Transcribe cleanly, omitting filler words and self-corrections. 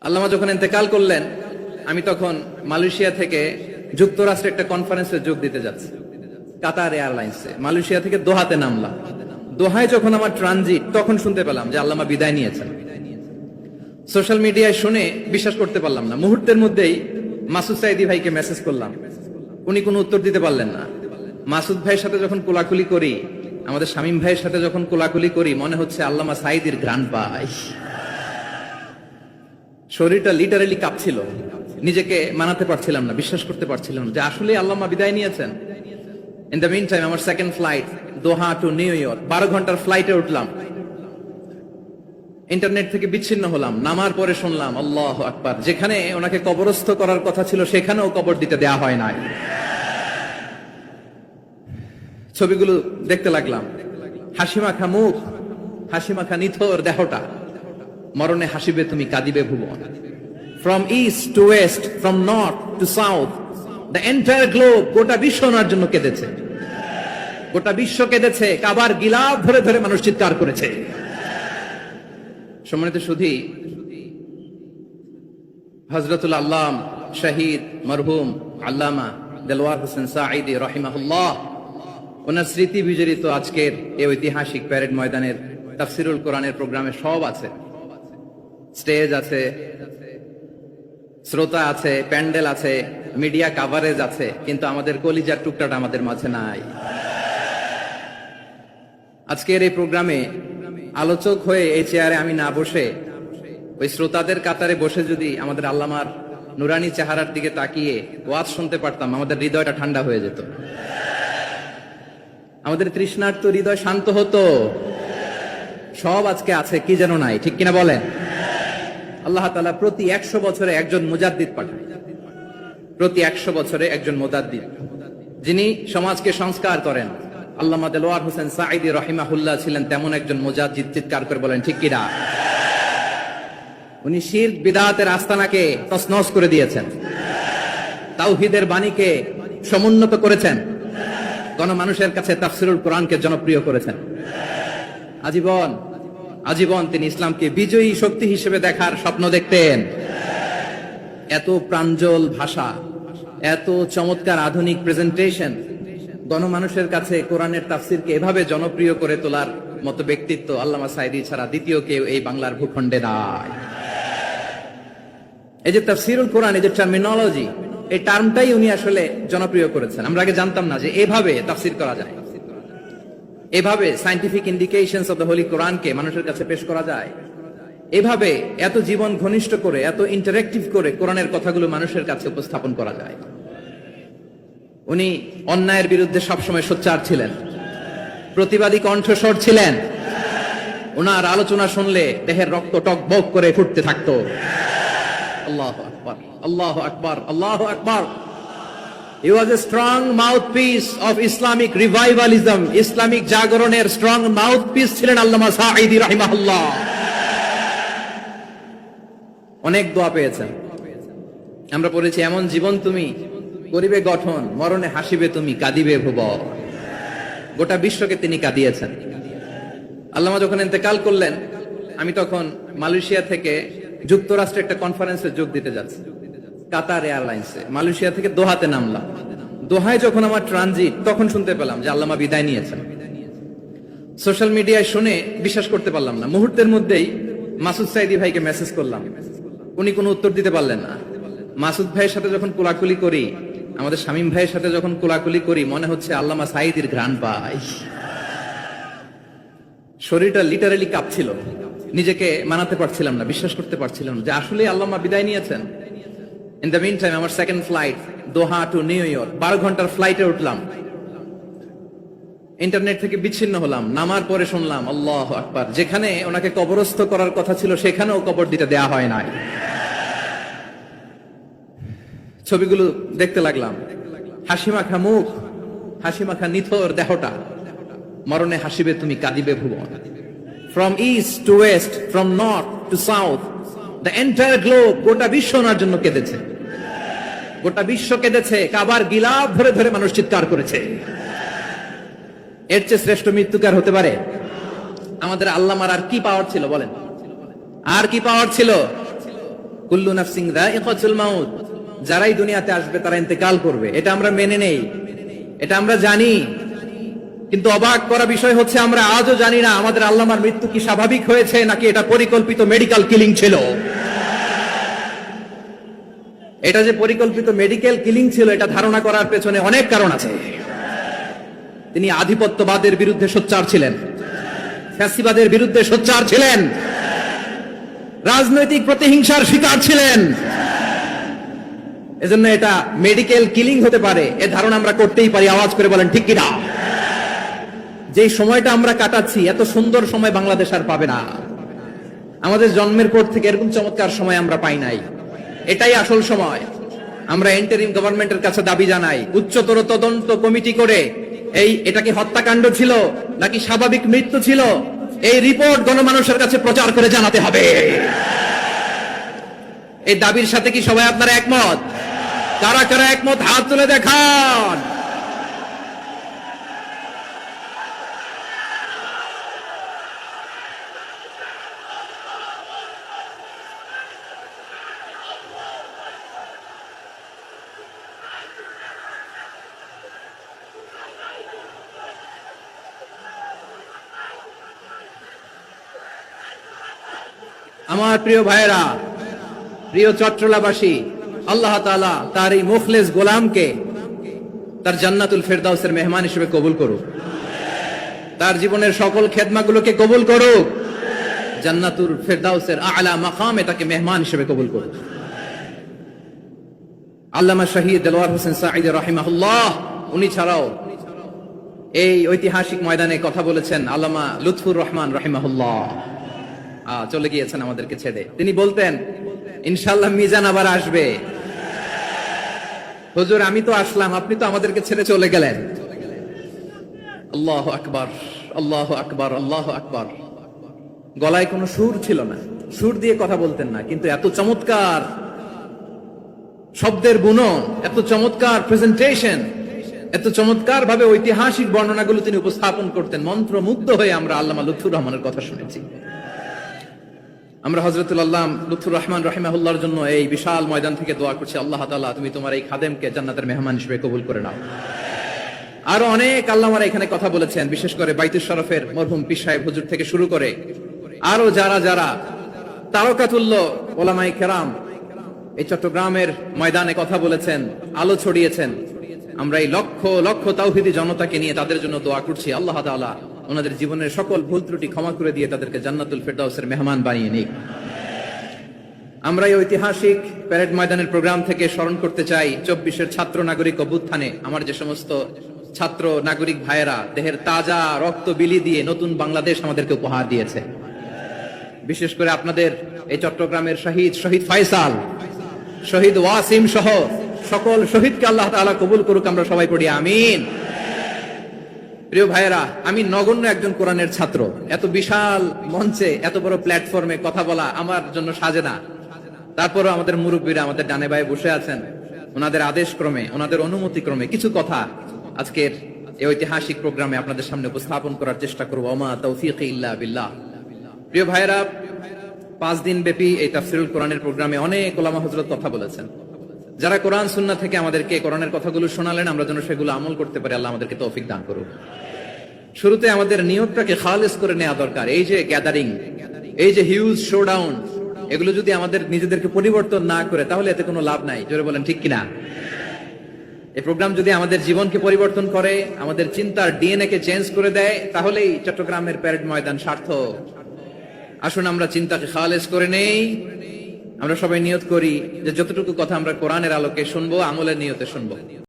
আল্লামা যখন ইন্তেকাল করলেন, আমি তখন মালয়েশিয়া থেকে যুক্তরাষ্ট্রে একটা কনফারেন্সে যোগ দিতে যাচ্ছি, কাতার এয়ারলাইন্সে। মালয়েশিয়া থেকে দোহাতে নামলাম। দোহায় যখন আমার ট্রানজিট, তখন শুনতে পেলাম যে আল্লামা বিদায় নিয়েছেন। সোশ্যাল মিডিয়ায় শুনে বিশ্বাস করতে পারলাম না। মুহূর্তের মধ্যেই মাসুদ সাইদি ভাইকে মেসেজ করলাম, উনি কোনো উত্তর দিতে পারলেন না। মাসুদ ভাইয়ের সাথে যখন কোলাকুলি করি, আমাদের শামীম ভাইয়ের সাথে যখন কোলাকুলি করি, মনে হচ্ছে আল্লামা সাইদির ঘ্রাণ পাই। শরীরটা লিটারালি কাঁপছিল, নিজেকে মানাতে পারছিলাম না, বিশ্বাস করতে পারছিলাম না যে আসলে আল্লামা বিদায় নিয়েছেন। ইন দ্য মিন টাইম আমার সেকেন্ড ফ্লাইট, দোহা টু নিউ ইয়র্ক, 12 ঘন্টার ফ্লাইটে উঠলাম। ইন্টারনেট থেকে বিচ্ছিন্ন হলাম। নামার পরে শুনলাম আল্লাহু আকবার, যেখানে ওনাকে কবরস্থ করার কথা ছিল সেখানেও কবর দিতে দেয়া হয় নাই। ছবিগুলো দেখতে লাগলাম, হাসিমাখা মুখ, হাসিমাখা নিথর দেহটা, মরণে হাসিবে তুমি কাঁদিবে ভুবন। From east to west, from north to south, the entire globe, গোটা বিশ্ব ওনার জন্য কেঁদেছে। গোটা বিশ্ব কেঁদেছে, কাবার গিলাফ ধরে ধরে মানুষ চিৎকার করেছে। সম্মানিত সুধী, হযরতুল আল্লাম শহীদ মরহুম আল্লামা দেলওয়ার হোসেন সাঈদী রাহিমাহুল্লাহ, ওনার স্মৃতি বিজড়িত আজকের এই ঐতিহাসিক প্যারেড ময়দানের তাফসিরুল কোরআনের প্রোগ্রামে সব আছে। স্টেজ আছে, শ্রোতা আছে, প্যান্ডেল আছে, মিডিয়া কাভারেজ আছে, কিন্তু আমাদের কলিজার টুকটাটা আমাদের মাঝে নাই। আজকের এই প্রোগ্রামে আলোচক হয়ে এই চেয়ারে আমি না বসে, ওই শ্রোতাদের কাতারে বসে যদি আমাদের আল্লামার নুরানি চেহারার দিকে তাকিয়ে ওয়াজ শুনতে পারতাম, আমাদের হৃদয়টা ঠান্ডা হয়ে যেত, আমাদের তৃষ্ণার্ত হৃদয় শান্ত হতো। সব আজকে আছে, কি যেন নাই, ঠিক কিনা বলেন? আল্লাহ তাআলা প্রতি 100 বছরে একজন মুজাদ্দিদ পাঠান, প্রতি 100 বছরে একজন মুজাদ্দিদ, যিনি সমাজকে সংস্কার করেন। আল্লামা দেলওয়ার হোসেন সাঈদী রাহিমাহুল্লাহ ছিলেন তেমন একজন মুজাদ্দিদ। চিৎকার করে বলেন ঠিক কিনা? উনি শিরক বিদআতের আস্তানাকে তছনছ করে দিয়েছেন, তাওহীদের বাণীকে সমুন্নত করেছেন, গণমানুষের কাছে তাফসিরুল কোরআনকে জনপ্রিয় করেছেন। আজীবন আজীবন তিনি ইসলামকে বিজয়ী শক্তি হিসেবে দেখার স্বপ্ন দেখতেন। এত প্রাঞ্জল ভাষা, এত চমৎকার আধুনিক প্রেজেন্টেশন, গণমানুষের কাছে কোরআনের তাফসিরকে এভাবে জনপ্রিয় করে তোলার মতো ব্যক্তিত্ব আল্লামা সাঈদী ছাড়া দ্বিতীয় কেউ এই বাংলার ভূখণ্ডে নাই। এই যে তাফসিরুল কোরআন, এই যে টার্মিনোলজি, এই টার্মটাই উনি আসলে জনপ্রিয় করেছেন। আমরা আগে জানতাম না যে এভাবে তাফসির করা যায়, এভাবে scientific indications of the Holi কোরআনকে মানুষের কাছে পেশ করা যায়, এভাবে এত জীবন ঘনিষ্ঠ করে, এত ইন্টারেক্টিভ করে কোরআনের কথাগুলো মানুষের কাছে উপস্থাপন করা যায়। উনি অন্যায়ের বিরুদ্ধে সবসময় সোচ্চার ছিলেন, প্রতিবাদী কণ্ঠস্বর ছিলেন। ওনার আলোচনা শুনলে দেহের রক্ত টকবক করে ফুটতে থাকতো। আল্লাহু আকবার, আল্লাহু আকবার, আল্লাহু আকবার। He was a strong mouthpiece of Islamic revivalism, Islamic জাগরণের স্ট্রং মাউথপিস ছিলেন আল্লামা সাঈদী রাহিমাহুল্লাহ। অনেক দোয়া পেয়েছেন, আমরা পড়েছি, এমন জীবন তুমি করিবে গঠন, মরণে হাসিবে তুমি কাঁদিবে ভুবন। গোটা বিশ্বকে তিনি কাঁদিয়েছেন। আল্লামা যখন ইন্তেকাল করলেন, আমি তখন মালয়েশিয়া থেকে যুক্তরাষ্ট্রে একটা কনফারেন্সে যোগ দিতে যাচ্ছি, কাতার এয়ারলাইন্সে। মালয়েশিয়া থেকে দোহাতে নামলাম। দোহায় যখন আমার ট্রানজিট, তখন শুনতে পেলাম যে আল্লামা বিদায় নিয়েছেন। সোশ্যাল মিডিয়ায় শুনে বিশ্বাস করতে পারলাম না। মুহূর্তের মধ্যেই মাসুদ সাইদি ভাইকে মেসেজ করলাম, উনি কোনো উত্তর দিতে পারলেন না। মাসুদ ভাইয়ের সাথে যখন কোলাকুলি করি, আমাদের শামীম ভাইয়ের সাথে যখন কোলাকুলি করি, মনে হচ্ছে আল্লামা সাঈদীর ঘ্রাণ পাই। শরীরটা লিটারালি কাঁপছিল, নিজেকে মানাতে পারছিলাম না, বিশ্বাস করতে পারছিলাম না যে আসলে আল্লামা বিদায় নিয়েছেন। ইন দ্য মিন টাইম আমার সেকেন্ড ফ্লাইট, দোহা টু নিউ ইয়র্ক, 12 ঘন্টার ফ্লাইটে উঠলাম। ইন্টারনেট থেকে বিচ্ছিন্ন হলাম। নামার পরে শুনলাম আল্লাহু আকবার, যেখানে ওনাকে কবরস্থ করার কথা ছিল সেখানেও কবর দিতে দেয়া হয় নাই। ছবিগুলো দেখতে লাগলাম, হাসিমাখা মুখ, হাসিমাখা নিথর দেহটা, মরণে হাসিবে তুমি কাঁদিবে ভুবন। From east to west, from north to south, the entire globe, গোটা বিশ্ব ওনার জন্য কেঁদেছে। গোটা বিশ্ব কেঁদেছে, কাবার গিলাফ ধরে ধরে মানুষ চিৎকার করেছে। এর চেয়ে শ্রেষ্ঠ মৃত্যুকার হতে পারে? আমাদের আল্লামার আর কি পাওয়ার ছিল বলেন? আর কি পাওয়ার ছিল? কুল্লু নাফসিন যায়িকাতুল মাউত, যারাই দুনিয়াতে আসবে তারা ইন্তেকাল করবে, এটা আমরা মেনে নেই, এটা আমরা জানি। কিন্তু অবাক করা বিষয় হচ্ছে আমরা আজও জানি না আমাদের আল্লামার মৃত্যু কি স্বাভাবিক হয়েছে নাকি এটা পরিকল্পিত মেডিকেল কিলিং ছিল। এটা যে পরিকল্পিত মেডিকেল কিলিং ছিল এটা ধারণা করার পেছনে অনেক কারণ আছে। তিনি আধিপত্যবাদের বিরুদ্ধে সোচ্চার ছিলেন, ফ্যাসিবাদের বিরুদ্ধে সোচ্চার ছিলেন, রাজনৈতিক প্রতিহিংসার শিকার ছিলেন। এজন্য এটা মেডিকেল কিলিং হতে পারে এ ধারণা আমরা করতেই পারি। আওয়াজ করে বলেন ঠিক কিনা? যে সময়টা আমরা কাটাচ্ছি এত সুন্দর সময় বাংলাদেশ আর পাবে না। আমাদের জন্মের পর থেকে এরকম চমৎকার সময় আমরা পাই নাই। এটাই আসল সময়। আমরা ইন্টারিম গভর্নমেন্টের কাছে দাবি জানাই, উচ্চতর তদন্ত কমিটি করে এটাকে হত্যাকাণ্ড ছিল নাকি স্বাভাবিক মৃত্যু ছিল এই রিপোর্ট গণমানুষের কাছে প্রচার করে জানাতে হবে। এই দাবির সাথে কি সবাই আপনারা একমত? কারা কারা একমত হাত তুলে দেখান। আমার প্রিয় ভাইয়েরা, প্রিয় চট্টলাবাসী, আল্লাহ তাআলা তার এই মুখলেস গোলামকে তার জান্নাতুল ফেরদাউসের মেহমান হিসেবে কবুল করুক, তার জীবনের সকল খেদমাগুলোকে কবুল করুক, জান্নাতুল ফেরদাউসের আলা মাকামে তাকে মেহমান হিসেবে কবুল করুক। আল্লামা শহীদ দেলোয়ার হোসেন সাঈদী রাহিমাহুল্লাহ, উনি ছাড়াও এই ঐতিহাসিক ময়দানে কথা বলেছেন আল্লামা লুৎফুর রহমান রাহিমাহুল্লাহ। চলে গিয়েছেন আমাদেরকে ছেড়ে। তিনি বলতেন, ইনশাআল্লাহ মিজান আবার আসবে। হুজুর আমি তো আসলাম, আপনি তো আমাদেরকে ছেড়ে চলে গেলেন। আল্লাহু আকবার, আল্লাহু আকবার, আল্লাহু আকবার। গলায় কোনো সুর ছিল না, সুর দিয়ে কথা বলতেন না, কিন্তু এত চমৎকার শব্দের বুনন, এত চমৎকার প্রেজেন্টেশন, এত চমৎকার ভাবে ঐতিহাসিক বর্ণনাগুলো তিনি উপস্থাপন করতেন। মন্ত্রমুগ্ধ হয়ে আমরা আল্লামা লুৎফুর রহমানের কথা শুনেছি। আমরা হযরতুল আল্লাহ লুৎফুর রহমান রাহিমাহুল্লাহর জন্য এই বিশাল ময়দান থেকে দোয়া করছি, আল্লাহ তাআলা তুমি তোমার এই খাদেমকে জান্নাতের মেহমান হিসেবে কবুল করে নাও। আরো অনেক আল্লামারা এখানে কথা বলেছেন, বিশেষ করে বাইতুশ শরফের মরহুম পীর সাহেব হুজুর থেকে শুরু করে আরো যারা যারা তারকাতুল্য ওলামায়ে কেরাম এই চট্টগ্রামের ময়দানে কথা বলেছেন, আলো ছড়িয়েছেন। আমরা এই লক্ষ লক্ষ তাওহীদি জনতাকে নিয়ে তাদের জন্য দোয়া করছি, আল্লাহ তাআলা ওনাদের জীবনের সকল ভুল ত্রুটি ক্ষমা করে দিয়ে তাদেরকে জান্নাতুল ফেরদাউসের মেহমান বানিয়ে নিক। আমরা এই ঐতিহাসিক প্যারেড ময়দানের প্রোগ্রাম থেকে স্মরণ করতে চাই 24-এর ছাত্র নাগরিক অভ্যুত্থানে আমার যে সমস্ত ছাত্র নাগরিক ভাইয়েরা দেহের তাজা রক্ত বিলি দিয়ে নতুন বাংলাদেশ আমাদেরকে উপহার দিয়েছে। বিশেষ করে আপনাদের এই চট্টগ্রামের শহীদ ফয়সাল, শহীদ ওয়াসিম সহ সকল শহীদকে আল্লাহ তাআলা কবুল করুক। আমরা সবাই পড়ি আমিন। প্রিয় ভাইয়েরা, আমি নগণ্য একজন কোরআনের ছাত্র, এত বিশাল মঞ্চে এত বড় প্ল্যাটফর্মে কথা বলা আমার জন্য সাজে না। তারপরও আমাদের মুরব্বীরা আমাদের ডানে বায়ে বসে আছেন, ওনাদের আদেশ ক্রমে, ওনাদের অনুমতি ক্রমে কিছু কথা আজকের এই ঐতিহাসিক প্রোগ্রামে আপনাদের সামনে উপস্থাপন করার চেষ্টা করব। ওমা তাওফীকি ইল্লা বিল্লাহ। প্রিয় ভাইয়েরা, 5 দিন ব্যাপী এই তাফসীরুল কোরআনের প্রোগ্রামে অনেক ওলামা হযরত কথা বলেছেন। যারা কোরআন সুন্নাহ থেকে আমাদেরকে কোরআনের কথাগুলো শোনালেন, আমরা যেন সেগুলো আমল করতে পারি, আল্লাহ আমাদেরকে তৌফিক দান করুক। শুরুতে আমাদের নিয়তটাকে খালেস করে নেওয়া দরকার। এই যে গ্যাদারিং, এই যে হিউজ শোডাউন, এগুলো যদি আমাদের নিজেদেরকে পরিবর্তন না করে তাহলে এতে কোনো লাভ নাই। জোরে বলেন ঠিক কিনা? এই প্রোগ্রাম যদি আমাদের জীবনকে পরিবর্তন করে, আমাদের চিন্তার ডিএনএ কে চেঞ্জ করে দেয়, তাহলেই চট্টগ্রামের প্যারেড ময়দান সার্থক। আসুন আমরা চিন্তাকে খালেস করে নেই। আমরা সবাই নিয়ত করি যে যতটুকু কথা আমরা কোরআনের আলোকে শুনবো, আমলের নিয়তে শুনবো।